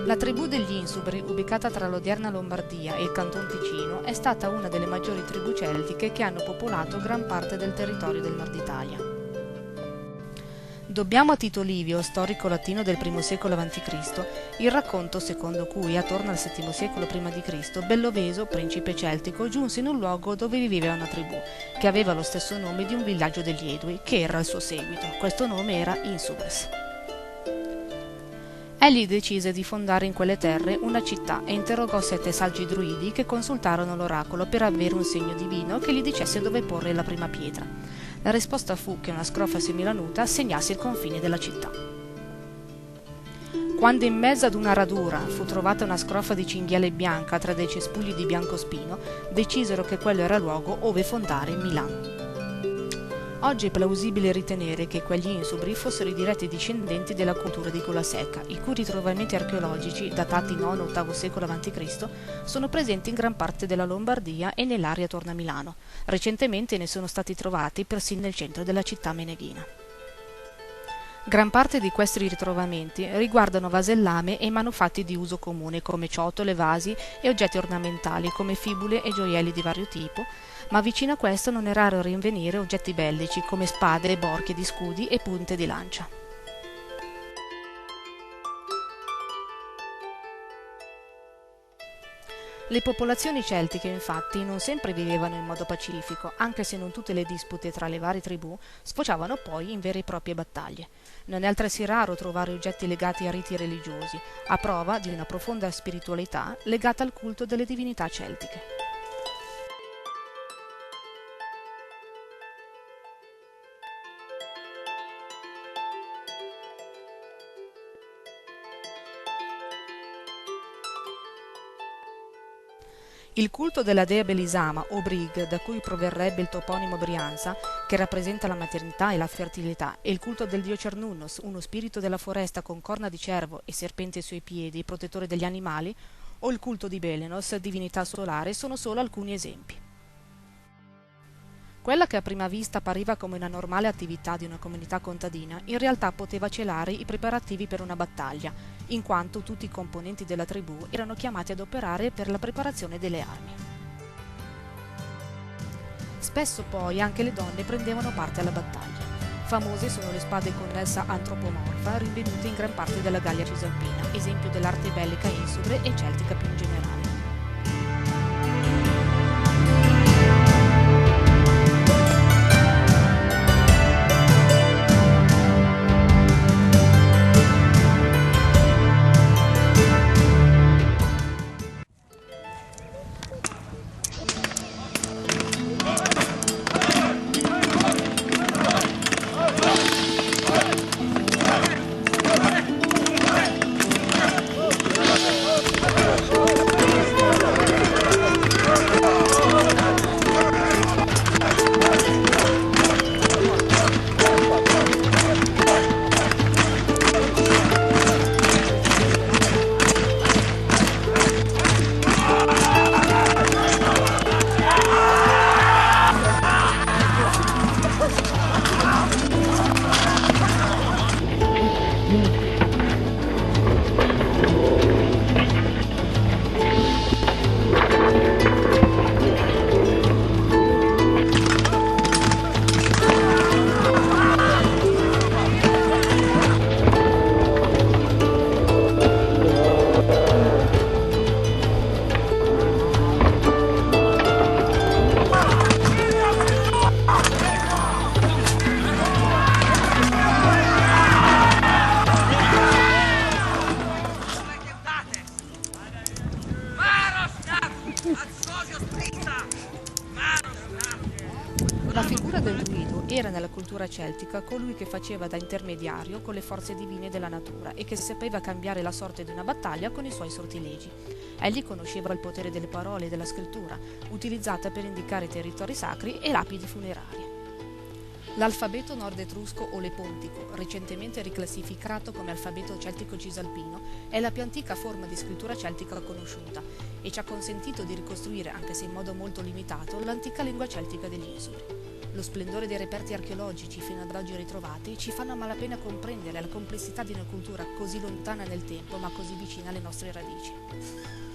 La tribù degli Insubri, ubicata tra l'odierna Lombardia e il Canton Ticino, è stata una delle maggiori tribù celtiche che hanno popolato gran parte del territorio del nord Italia. Dobbiamo a Tito Livio, storico latino del I secolo a.C., il racconto secondo cui, attorno al VII secolo p.C., Belloveso, principe celtico, giunse in un luogo dove viveva una tribù, che aveva lo stesso nome di un villaggio degli Edui, che era il suo seguito. Questo nome era Insubres. Egli decise di fondare in quelle terre una città e interrogò 7 saggi druidi che consultarono l'oracolo per avere un segno divino che gli dicesse dove porre la prima pietra. La risposta fu che una scrofa semilanuta segnasse il confine della città. Quando in mezzo ad una radura fu trovata una scrofa di cinghiale bianca tra dei cespugli di biancospino, decisero che quello era il luogo ove fondare Milano. Oggi è plausibile ritenere che quegli insubri fossero i diretti discendenti della cultura di Gola Secca, i cui ritrovamenti archeologici, datati IX-VIII secolo a.C., sono presenti in gran parte della Lombardia e nell'area attorno a Milano. Recentemente ne sono stati trovati persino nel centro della città meneghina. Gran parte di questi ritrovamenti riguardano vasellame e manufatti di uso comune come ciotole, vasi e oggetti ornamentali come fibule e gioielli di vario tipo, ma vicino a questo non è raro rinvenire oggetti bellici come spade, borchie di scudi e punte di lancia. Le popolazioni celtiche, infatti, non sempre vivevano in modo pacifico, anche se non tutte le dispute tra le varie tribù sfociavano poi in vere e proprie battaglie. Non è altresì raro trovare oggetti legati a riti religiosi, a prova di una profonda spiritualità legata al culto delle divinità celtiche. Il culto della dea Belisama o Brig, da cui proverrebbe il toponimo Brianza, che rappresenta la maternità e la fertilità, e il culto del dio Cernunnos, uno spirito della foresta con corna di cervo e serpente ai suoi piedi, protettore degli animali, o il culto di Belenos, divinità solare, sono solo alcuni esempi. Quella che a prima vista appariva come una normale attività di una comunità contadina, in realtà poteva celare i preparativi per una battaglia, in quanto tutti i componenti della tribù erano chiamati ad operare per la preparazione delle armi. Spesso poi anche le donne prendevano parte alla battaglia. Famose sono le spade con essa antropomorfa rinvenute in gran parte della Gallia Cisalpina, esempio dell'arte bellica insubre e celtica più in generale. La figura del druido era nella cultura celtica colui che faceva da intermediario con le forze divine della natura e che sapeva cambiare la sorte di una battaglia con i suoi sortilegi. Egli conosceva il potere delle parole e della scrittura, utilizzata per indicare territori sacri e lapidi funerarie. L'alfabeto nord-etrusco o lepontico, recentemente riclassificato come alfabeto celtico cisalpino, è la più antica forma di scrittura celtica conosciuta e ci ha consentito di ricostruire, anche se in modo molto limitato, l'antica lingua celtica degli Insubri. Lo splendore dei reperti archeologici fino ad oggi ritrovati ci fanno a malapena comprendere la complessità di una cultura così lontana nel tempo ma così vicina alle nostre radici.